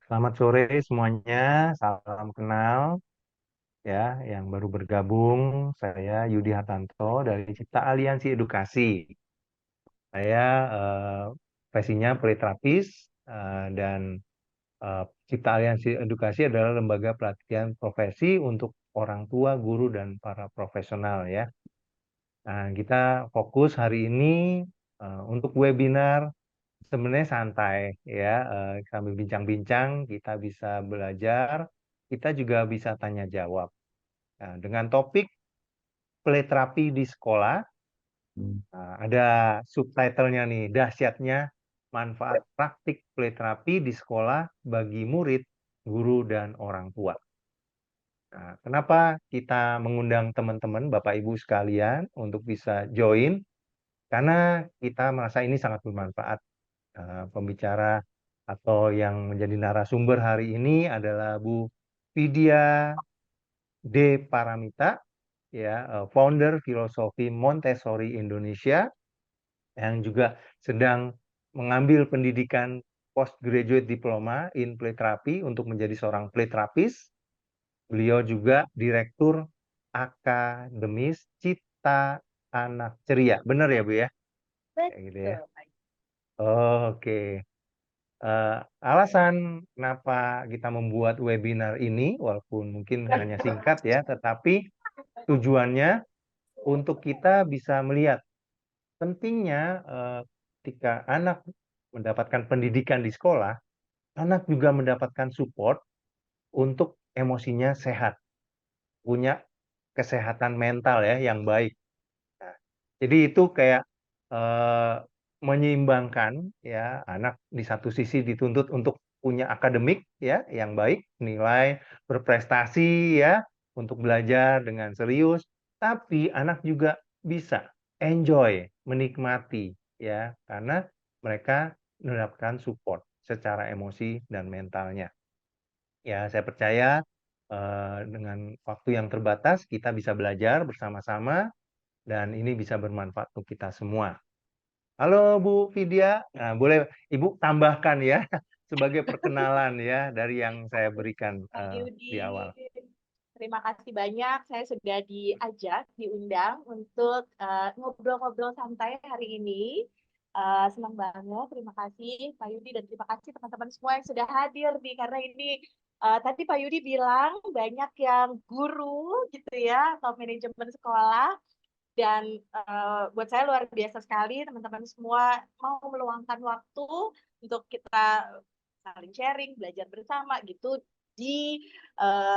Selamat sore semuanya, salam kenal ya yang baru bergabung. Saya Yudi Hartanto dari Cipta Aliansi Edukasi. Saya profesinya peliterapis dan eh, Cipta Aliansi Edukasi adalah lembaga pelatihan profesi untuk orang tua, guru dan para profesional ya. Nah, kita fokus hari ini untuk webinar sebenarnya santai ya, sambil bincang-bincang kita bisa belajar, kita juga bisa tanya jawab. Nah, dengan topik play terapi di sekolah, ada subtitlenya nih, dahsyatnya manfaat praktik play terapi di sekolah bagi murid, guru, dan orang tua. Nah, kenapa kita mengundang teman-teman, Bapak Ibu sekalian untuk bisa join? Karena kita merasa ini sangat bermanfaat. Pembicara atau yang menjadi narasumber hari ini adalah Bu Vidya D. Paramita, ya, founder filosofi Montessori Indonesia, yang juga sedang mengambil pendidikan postgraduate diploma in play therapy untuk menjadi seorang play therapist. Beliau juga direktur akademis Cipta Anak Ceria. Benar ya, Bu ya? Kayak gitu ya. Betul. Oke. Alasan kenapa kita membuat webinar ini, walaupun mungkin hanya singkat ya, tetapi tujuannya untuk kita bisa melihat pentingnya ketika anak mendapatkan pendidikan di sekolah, anak juga mendapatkan support untuk emosinya sehat, punya kesehatan mental ya yang baik. Nah, jadi itu kayak eh, menyeimbangkan ya, anak di satu sisi dituntut untuk punya akademik ya yang baik, nilai berprestasi ya untuk belajar dengan serius, tapi anak juga bisa enjoy, menikmati ya karena mereka mendapatkan support secara emosi dan mentalnya. Ya, saya percaya dengan waktu yang terbatas kita bisa belajar bersama-sama dan ini bisa bermanfaat untuk kita semua. Halo Bu Vidya, nah, boleh Ibu tambahkan ya sebagai perkenalan ya dari yang saya berikan Pak di awal. Yudi, terima kasih banyak. Saya sudah diajak, diundang untuk ngobrol-ngobrol santai hari ini. Senang banget, terima kasih Pak Yudi dan terima kasih teman-teman semua yang sudah hadir nih. Karena ini tadi Pak Yudi bilang banyak yang guru gitu ya, atau manajemen sekolah. Dan buat saya luar biasa sekali teman-teman semua mau meluangkan waktu untuk kita saling sharing, belajar bersama gitu di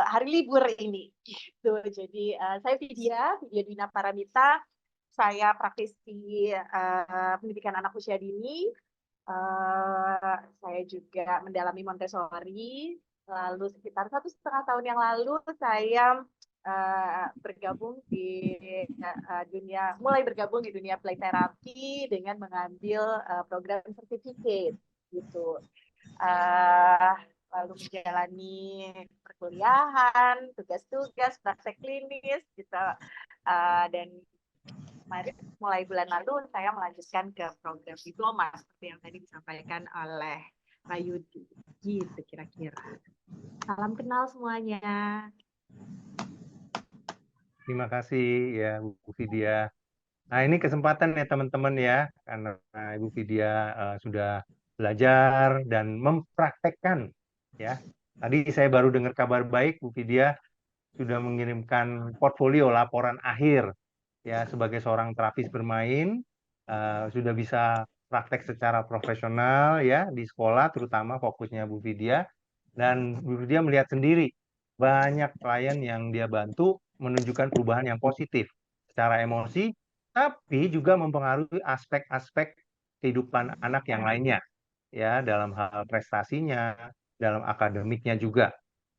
hari libur ini. Gitu. Jadi saya Vidya Dina Paramita, saya praktisi pendidikan anak usia dini. Saya juga mendalami Montessori. Lalu sekitar 1,5 tahun yang lalu saya mulai bergabung di dunia play therapy dengan mengambil program certificate gitu. Uh, Lalu menjalani perkuliahan, tugas-tugas, praktek klinis gitu. Dan mulai bulan lalu saya melanjutkan ke program diploma seperti yang tadi disampaikan oleh Pak Yudi. Gitu kira-kira. Salam kenal semuanya. Terima kasih ya Bu Vidya. Nah, ini kesempatan ya teman-teman ya, karena Ibu Vidya sudah belajar dan mempraktekkan ya. Tadi saya baru dengar kabar baik Bu Vidya sudah mengirimkan portfolio laporan akhir ya sebagai seorang terapis bermain, sudah bisa praktek secara profesional ya di sekolah, terutama fokusnya Bu Vidya, dan Bu Vidya melihat sendiri banyak klien yang dia bantu menunjukkan perubahan yang positif secara emosi, tapi juga mempengaruhi aspek-aspek kehidupan anak yang lainnya ya, dalam hal prestasinya, dalam akademiknya juga.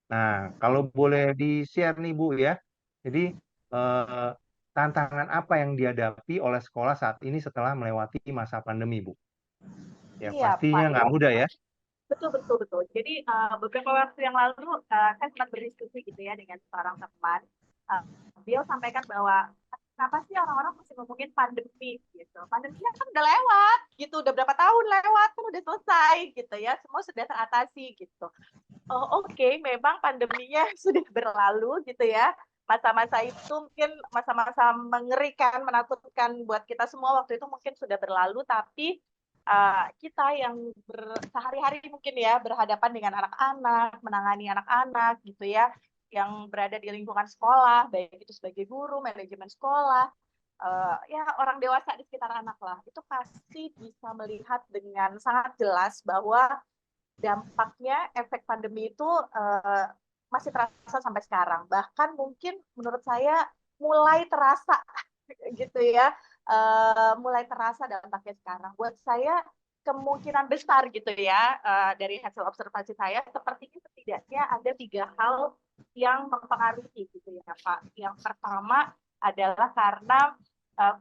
Nah, kalau boleh di-share nih Bu ya, jadi eh, tantangan apa yang dihadapi oleh sekolah saat ini setelah melewati masa pandemi, Bu? Ya, Iya, pastinya Pak. nggak mudah ya. Betul, betul, betul. Jadi beberapa waktu yang lalu saya sempat berdiskusi gitu ya dengan seorang teman. Uh, Beliau sampaikan bahwa kenapa sih orang-orang masih ngomongin pandemi gitu? Pandeminya kan udah lewat gitu, udah berapa tahun lewat, kan udah selesai gitu ya, semua sudah teratasi gitu. Oh, oke, memang pandeminya sudah berlalu gitu ya. Masa-masa itu mungkin masa-masa mengerikan, menakutkan buat kita semua waktu itu mungkin sudah berlalu, tapi kita yang sehari-hari mungkin ya berhadapan dengan anak-anak, menangani anak-anak gitu ya, yang berada di lingkungan sekolah, baik itu sebagai guru, manajemen sekolah, ya orang dewasa di sekitar anak lah, itu pasti bisa melihat dengan sangat jelas bahwa dampaknya efek pandemi itu masih terasa sampai sekarang. Bahkan mungkin menurut saya mulai terasa gitu ya, mulai terasa dampaknya sekarang. Buat saya kemungkinan besar gitu ya, dari hasil observasi saya, sepertinya setidaknya ada 3 hal yang mempengaruhi gitu ya Pak. Yang pertama adalah karena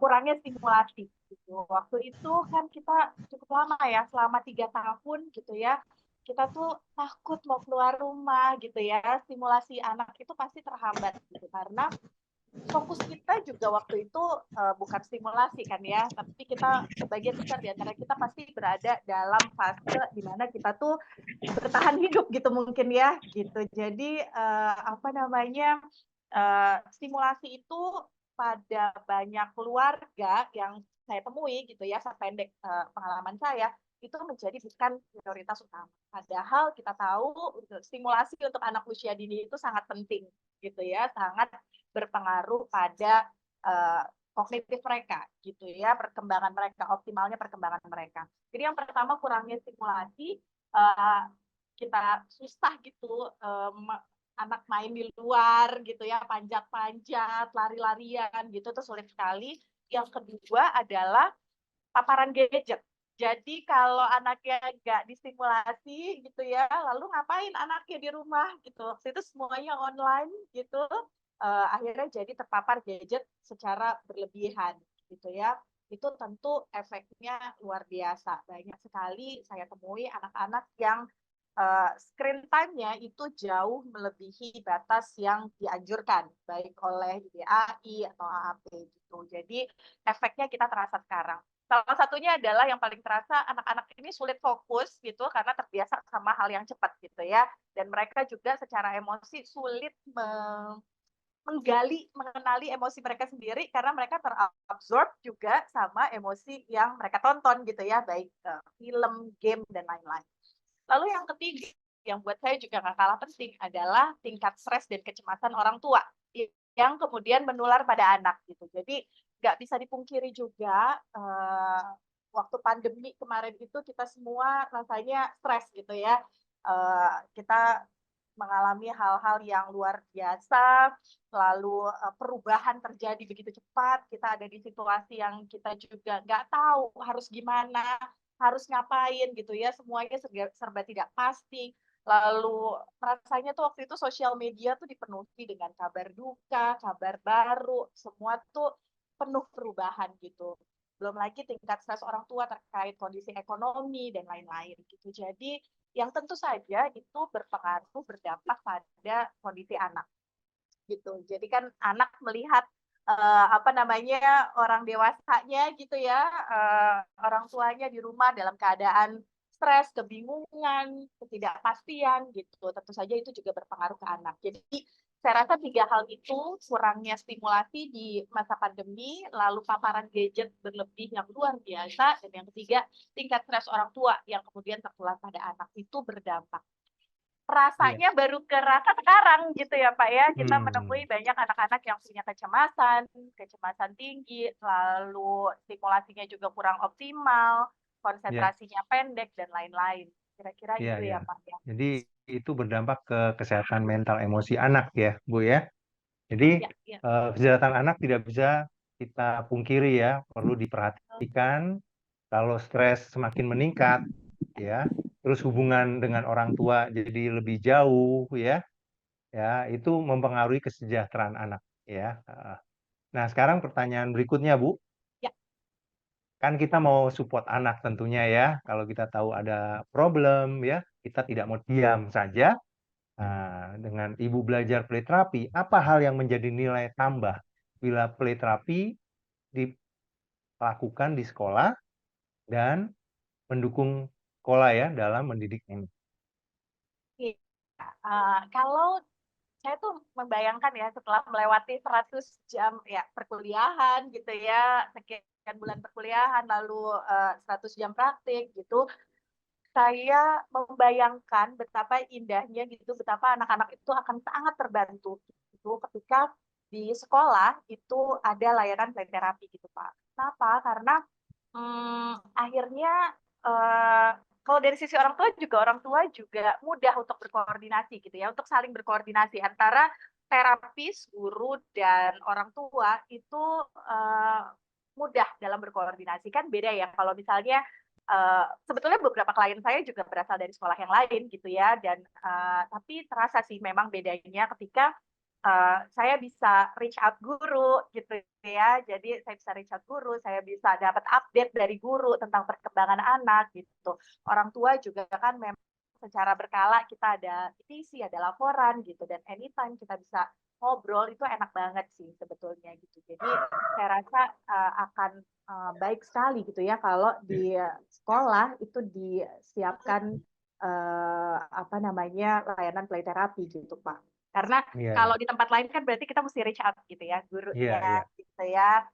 kurangnya stimulasi. Gitu. Waktu itu kan kita cukup lama ya, selama 3 tahun gitu ya, kita tuh takut mau keluar rumah gitu ya, stimulasi anak itu pasti terhambat gitu karena fokus kita juga waktu itu bukan stimulasi kan ya, tapi kita sebagian besar di antara kita pasti berada dalam fase di mana kita tuh bertahan hidup gitu mungkin ya gitu. Jadi apa namanya, stimulasi itu pada banyak keluarga yang saya temui gitu ya, sependek pengalaman saya, itu menjadi bukan prioritas utama. Padahal kita tahu stimulasi untuk anak usia dini itu sangat penting gitu ya, sangat berpengaruh pada kognitif mereka gitu ya, perkembangan mereka, optimalnya perkembangan mereka. Jadi yang pertama kurangnya stimulasi, kita susah gitu anak main di luar gitu ya, panjat-panjat, lari-larian gitu tuh sulit sekali. Yang kedua adalah paparan gadget. Jadi kalau anaknya nggak distimulasi gitu ya, lalu ngapain anaknya di rumah gitu. Waktu itu semuanya online gitu, akhirnya jadi terpapar gadget secara berlebihan gitu ya. Itu tentu efeknya luar biasa. Banyak sekali saya temui anak-anak yang screen time-nya itu jauh melebihi batas yang dianjurkan, baik oleh DAI atau AAP gitu. Jadi efeknya kita terasa sekarang. Salah satunya adalah yang paling terasa anak-anak ini sulit fokus gitu karena terbiasa sama hal yang cepat gitu ya. Dan mereka juga secara emosi sulit menggali, mengenali emosi mereka sendiri karena mereka terabsorb juga sama emosi yang mereka tonton gitu ya, baik film, game, dan lain-lain. Lalu yang ketiga, yang buat saya juga nggak kalah penting adalah tingkat stres dan kecemasan orang tua yang kemudian menular pada anak gitu. Jadi nggak bisa dipungkiri juga waktu pandemi kemarin itu kita semua rasanya stres gitu ya. Kita mengalami hal-hal yang luar biasa, lalu perubahan terjadi begitu cepat, kita ada di situasi yang kita juga nggak tahu harus gimana, harus ngapain gitu ya, semuanya serba tidak pasti. Lalu rasanya tuh waktu itu sosial media tuh dipenuhi dengan kabar duka, kabar baru, semua tuh penuh perubahan gitu. Belum lagi tingkat stres orang tua terkait kondisi ekonomi dan lain-lain gitu. Jadi yang tentu saja itu berpengaruh, berdampak pada kondisi anak gitu. Jadi kan anak melihat apa namanya, orang dewasanya gitu ya, orang tuanya di rumah dalam keadaan stres, kebingungan, ketidakpastian gitu. Tentu saja itu juga berpengaruh ke anak. Jadi saya rasa 3 hal itu, kurangnya stimulasi di masa pandemi, lalu paparan gadget berlebih yang luar biasa, dan yang ketiga tingkat stres orang tua yang kemudian tertular pada anak itu berdampak. Iya. Rasanya baru kerasa sekarang gitu ya Pak ya, kita menemui Hmm. banyak anak-anak yang punya kecemasan, kecemasan tinggi, lalu stimulasinya juga kurang optimal, Ya, konsentrasinya pendek, dan lain-lain. Kira-kira ya, itu ya. ya Pak ya. Jadi itu berdampak ke kesehatan mental emosi anak ya, Bu ya. Jadi Ya, ya. kesehatan anak tidak bisa kita pungkiri ya, perlu diperhatikan. Kalau stres semakin meningkat, ya, terus hubungan dengan orang tua jadi lebih jauh, ya, itu mempengaruhi kesejahteraan anak, ya. Nah, sekarang pertanyaan berikutnya, Bu. Ya, Kan kita mau support anak tentunya ya. Kalau kita tahu ada problem, ya, kita tidak mau diam saja. Nah, dengan Ibu belajar play terapi, apa hal yang menjadi nilai tambah bila play terapi dilakukan di sekolah dan mendukung sekolah ya dalam mendidik ini. Iya. Kalau saya tuh membayangkan ya setelah melewati 100 jam ya perkuliahan gitu ya, sekian bulan perkuliahan lalu 100 jam praktik gitu, saya membayangkan betapa indahnya gitu, betapa anak-anak itu akan sangat terbantu gitu ketika di sekolah itu ada layanan play therapy gitu Pak. Kenapa? Karena akhirnya uh, kalau dari sisi orang tua juga mudah untuk berkoordinasi gitu ya, untuk saling berkoordinasi antara terapis, guru dan orang tua itu mudah dalam berkoordinasi kan beda ya kalau misalnya sebetulnya beberapa klien saya juga berasal dari sekolah yang lain gitu ya dan tapi terasa sih memang bedanya ketika saya bisa reach out guru gitu ya. Jadi saya bisa reach out guru, saya bisa dapat update dari guru tentang perkembangan anak gitu. Orang tua juga kan memang secara berkala kita ada petisi, ada laporan gitu dan anytime kita bisa ngobrol itu enak banget sih sebetulnya gitu. Jadi saya rasa akan baik sekali gitu ya kalau di sekolah itu disiapkan apa namanya layanan play therapy gitu Pak. Karena Iya, kalau iya, di tempat lain kan berarti kita mesti reach out gitu ya, iya, iya. gurunya gitu ya,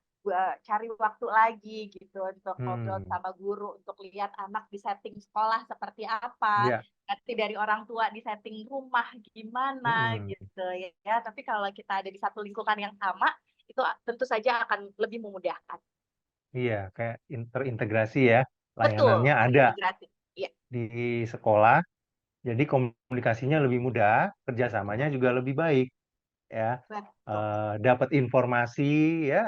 cari waktu lagi gitu untuk ngobrol Hmm, sama guru, untuk lihat anak di setting sekolah seperti apa, iya. nanti dari orang tua di setting rumah gimana Hmm, gitu ya. Tapi kalau kita ada di satu lingkungan yang sama, itu tentu saja akan lebih memudahkan. iya, kayak terintegrasi ya. Betul, Layanannya ada terintegrasi. Iya, di sekolah, jadi komunikasinya lebih mudah, kerjasamanya juga lebih baik ya. betul. Dapat informasi ya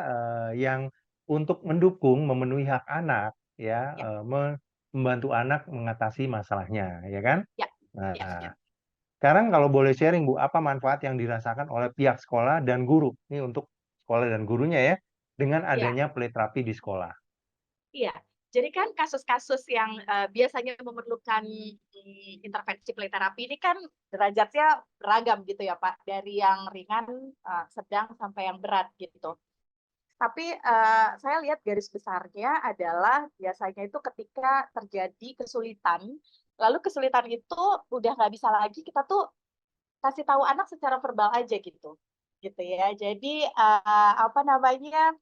yang untuk mendukung memenuhi hak anak ya, Ya, membantu anak mengatasi masalahnya ya kan. ya, ya, ya. Nah, sekarang kalau boleh sharing Bu, apa manfaat yang dirasakan oleh pihak sekolah dan guru? Ini untuk sekolah dan gurunya ya, dengan Ya. adanya play terapi di sekolah. Iya, jadi kan kasus-kasus yang biasanya memerlukan intervensi play terapi ini kan derajatnya beragam gitu ya Pak, dari yang ringan, sedang sampai yang berat gitu. Tapi saya lihat garis besarnya adalah biasanya itu ketika terjadi kesulitan, lalu kesulitan itu udah nggak bisa lagi kita tuh kasih tahu anak secara verbal aja gitu ya. Jadi apa namanya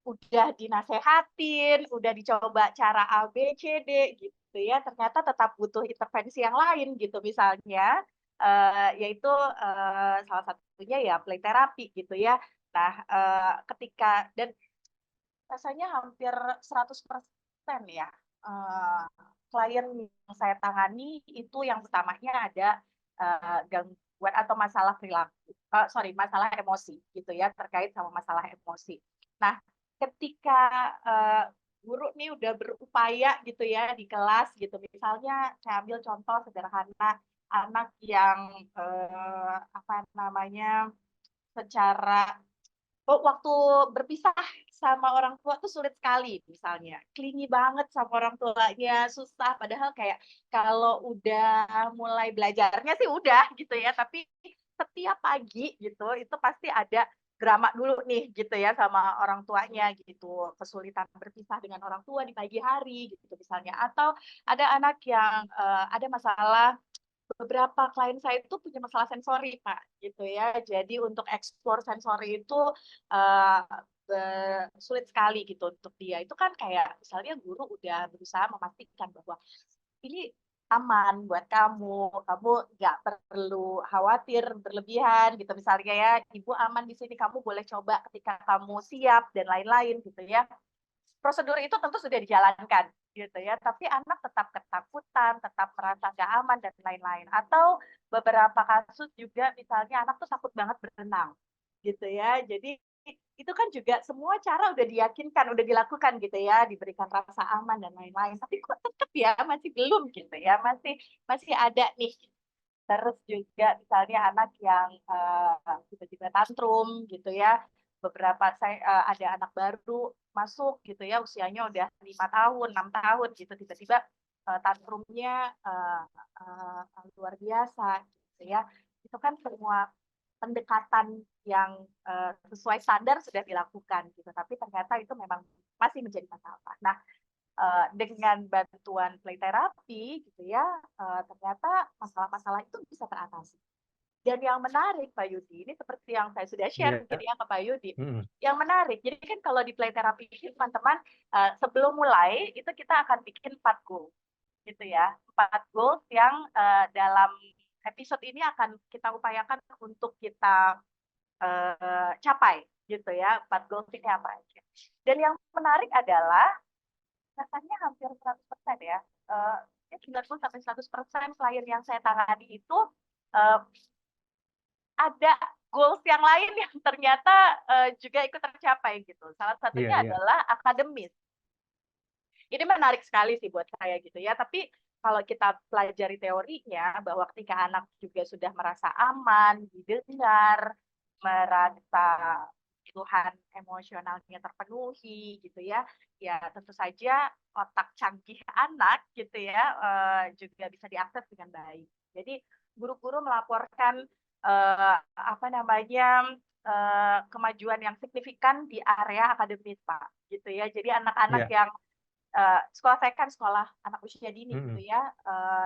udah dinasehatin, udah dicoba cara A, B, C, D gitu ya, ternyata tetap butuh intervensi yang lain gitu misalnya, yaitu, salah satunya ya play therapy gitu ya. Nah, ketika dan rasanya hampir 100% ya, klien yang saya tangani itu yang utamanya ada, gangguan atau masalah perilaku, sorry masalah emosi gitu ya, terkait sama masalah emosi. Nah, ketika, guru nih udah berupaya gitu ya di kelas gitu, misalnya saya ambil contoh sederhana, anak yang, apa namanya, secara waktu berpisah sama orang tua tuh sulit sekali misalnya, clingy banget sama orang tuanya, susah, padahal kayak kalau udah mulai belajarnya sih udah gitu ya, tapi setiap pagi gitu, itu pasti ada drama dulu nih gitu ya sama orang tuanya gitu, kesulitan berpisah dengan orang tua di pagi hari gitu misalnya, atau ada anak yang, ada masalah. Beberapa klien saya itu punya masalah sensori, Pak, gitu ya. Jadi untuk eksplor sensori itu, eee, sulit sekali gitu untuk dia. Itu kan kayak misalnya guru udah berusaha memastikan bahwa ini aman buat kamu, kamu nggak perlu khawatir berlebihan gitu misalnya ya, ibu aman di sini, kamu boleh coba ketika kamu siap dan lain-lain gitu ya. Prosedur itu tentu sudah dijalankan gitu ya, tapi anak tetap ketakutan, tetap merasa nggak aman dan lain-lain. Atau beberapa kasus juga misalnya anak tuh takut banget berenang gitu ya. Jadi itu kan juga semua cara udah diyakinkan, udah dilakukan gitu ya, diberikan rasa aman dan lain-lain. Tapi kok tetap ya masih belum gitu ya, masih masih ada nih. Terus juga misalnya anak yang tiba-tiba tantrum gitu ya. Beberapa saya ada anak baru masuk gitu ya, usianya udah 5 tahun, 6 tahun gitu, tiba-tiba tantrumnya luar biasa gitu ya. Itu kan semua pendekatan yang sesuai standar sudah dilakukan gitu, tapi ternyata itu memang masih menjadi masalah. Nah, dengan bantuan play therapy gitu ya, ternyata masalah-masalah itu bisa teratasi. Dan yang menarik Pak Yudi, ini seperti yang saya sudah share Iya. mungkin ya ke Pak Yudi. Mm-mm. Yang menarik, jadi kan kalau di play therapy ini teman-teman, sebelum mulai itu kita akan bikin 4 goal gitu ya. 4 goals yang dalam episode ini akan kita upayakan untuk kita capai gitu ya. 4 goals ini apa aja. Dan yang menarik adalah rasanya hampir 100% ya. 90 sampai 100% klien yang saya tangani itu eh, ada goals yang lain yang ternyata juga ikut tercapai gitu. Salah Iya, satunya iya. adalah akademis. Ini menarik sekali sih buat saya gitu ya. Tapi kalau kita pelajari teorinya bahwa ketika anak juga sudah merasa aman, didengar, merasa kebutuhan emosionalnya terpenuhi gitu ya, ya tentu saja otak canggih anak gitu ya juga bisa diakses dengan baik. Jadi guru-guru melaporkan apa namanya kemajuan yang signifikan di area akademis Pak gitu ya. Jadi anak-anak Iya. yang sekolah saya kan sekolah anak usia dini gitu Mm-mm. ya.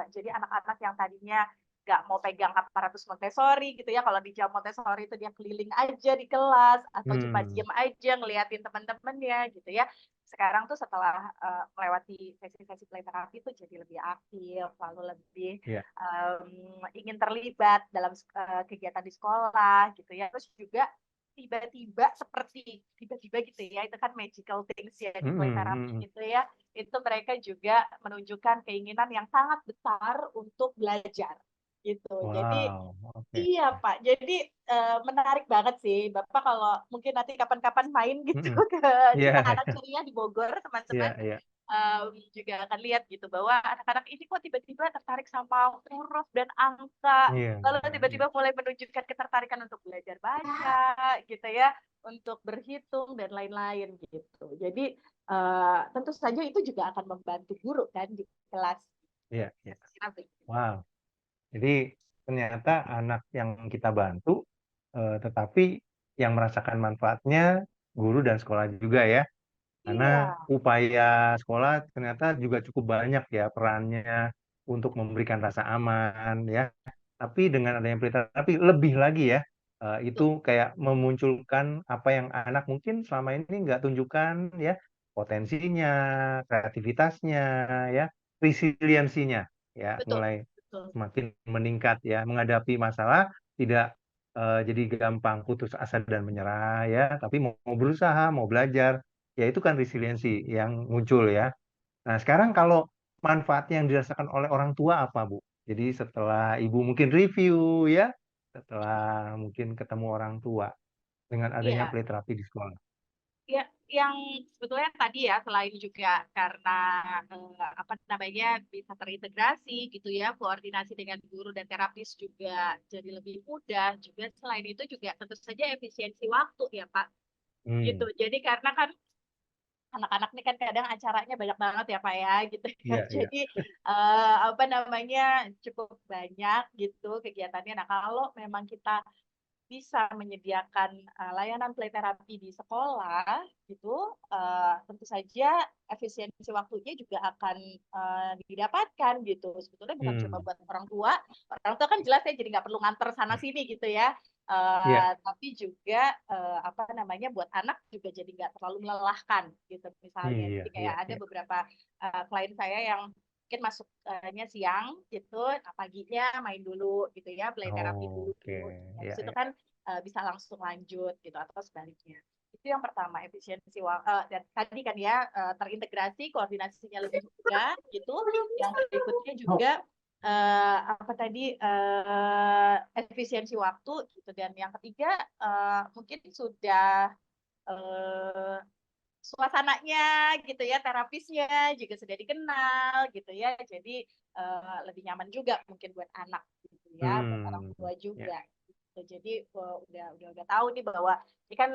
Jadi anak-anak yang tadinya nggak mau pegang aparatus Montessori gitu ya. Kalau di jam Montessori itu dia keliling aja di kelas atau cuma Hmm. diem aja ngeliatin teman-temannya gitu ya. Sekarang tuh setelah melewati sesi-sesi play therapy itu jadi lebih aktif, lalu lebih Iya. ingin terlibat dalam kegiatan di sekolah gitu ya. Terus juga tiba-tiba gitu ya, itu kan magical things ya di play Mm-mm. therapy Mm-mm. gitu ya, itu mereka juga menunjukkan keinginan yang sangat besar untuk belajar gitu. Jadi Wow. Oke. iya Pak, jadi menarik banget sih Bapak kalau mungkin nanti kapan-kapan main gitu Mm-mm. ke Iya. Cita Anak Ceria di Bogor Iya, teman-teman iya. juga akan lihat gitu bahwa anak-anak ini kok tiba-tiba tertarik sama huruf dan angka, Iya, lalu iya, iya. tiba-tiba mulai menunjukkan ketertarikan untuk belajar baca gitu ya, untuk berhitung dan lain-lain gitu. Jadi tentu saja itu juga akan membantu guru kan di kelas. Iya, iya. Kira begitu. Wow. Jadi ternyata anak yang kita bantu, tetapi yang merasakan manfaatnya guru dan sekolah juga ya. Karena Iya, upaya sekolah ternyata juga cukup banyak ya perannya untuk memberikan rasa aman ya. Tapi dengan adanya pelita, tapi lebih lagi ya, itu betul, kayak memunculkan apa yang anak mungkin selama ini nggak tunjukkan ya, potensinya, kreativitasnya ya, resiliensinya ya, betul, mulai betul. semakin meningkat ya, menghadapi masalah tidak jadi gampang putus asa dan menyerah ya, tapi mau berusaha, mau belajar, ya itu kan resiliensi yang muncul ya. Nah, sekarang kalau manfaatnya yang dirasakan oleh orang tua apa, Bu? Jadi setelah Ibu mungkin review ya, setelah mungkin ketemu orang tua dengan adanya Iya, play therapy di sekolah. ya, yang sebetulnya tadi ya selain juga karena apa namanya bisa terintegrasi gitu ya, koordinasi dengan guru dan terapis juga jadi lebih mudah. Juga selain itu juga tentu saja efisiensi waktu ya Pak. Gitu. Hmm, Jadi karena kan anak-anak ini kan kadang acaranya banyak banget ya Pak ya gitu ya. iya, iya. Jadi apa namanya cukup banyak gitu kegiatannya. Nah kalau memang kita bisa menyediakan layanan play therapy di sekolah gitu, tentu saja efisiensi waktunya juga akan didapatkan gitu. Sebetulnya bukan cuma Hmm, buat orang tua kan jelas ya jadi nggak perlu nganter sana sini gitu ya. iya, Tapi juga apa namanya buat anak juga jadi nggak terlalu melelahkan gitu misalnya. iya, Jadi kayak iya, ada iya. beberapa klien saya yang mungkin masuknya siang gitu, nah paginya main dulu gitu ya, play therapy dulu. Oke, Habis iya, itu iya. kan bisa langsung lanjut gitu atau sebaliknya. Itu yang pertama efisiensi dan tadi kan ya terintegrasi koordinasinya lebih mudah gitu. Yang berikutnya juga apa tadi efisiensi waktu gitu dan yang ketiga mungkin sudah eh, suasananya gitu ya terapisnya juga sudah dikenal gitu ya jadi lebih nyaman juga mungkin buat anak gitu ya buat orang Hmm, tua ya, juga gitu. Jadi udah tahu nih bahwa ini kan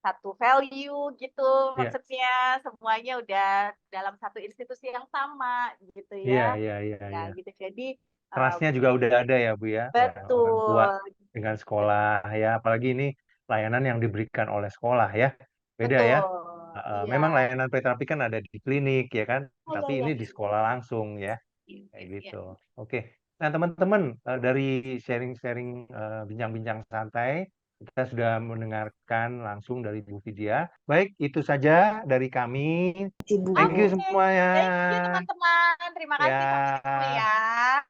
satu value gitu iya, maksudnya semuanya udah dalam satu institusi yang sama gitu iya, ya iya, iya, ya iya. gitu jadi um, Trustnya juga udah ada ya, Bu ya, orang tua betul dengan sekolah ya. Apalagi ini layanan yang diberikan oleh sekolah ya. Beda ya. Betul. Iya. Memang layanan terapi kan ada di klinik ya kan, Oh, iya, tapi iya. ini di sekolah langsung ya. Iya, Kayak iya, iya. gitu. Oke. Nah, teman-teman, dari sharing-sharing bincang-bincang santai, kita sudah mendengarkan langsung dari Bu Vidya. Baik, itu saja dari kami. Thank you Oke, semuanya. thank you teman-teman. Terima kasih Kak Wisnu Ya. ya.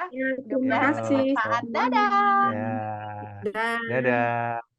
Ya, terima Mudah-mudahan kasih Yo. bermanfaat. semuanya. Dadah. Ya. Dah. Dadah.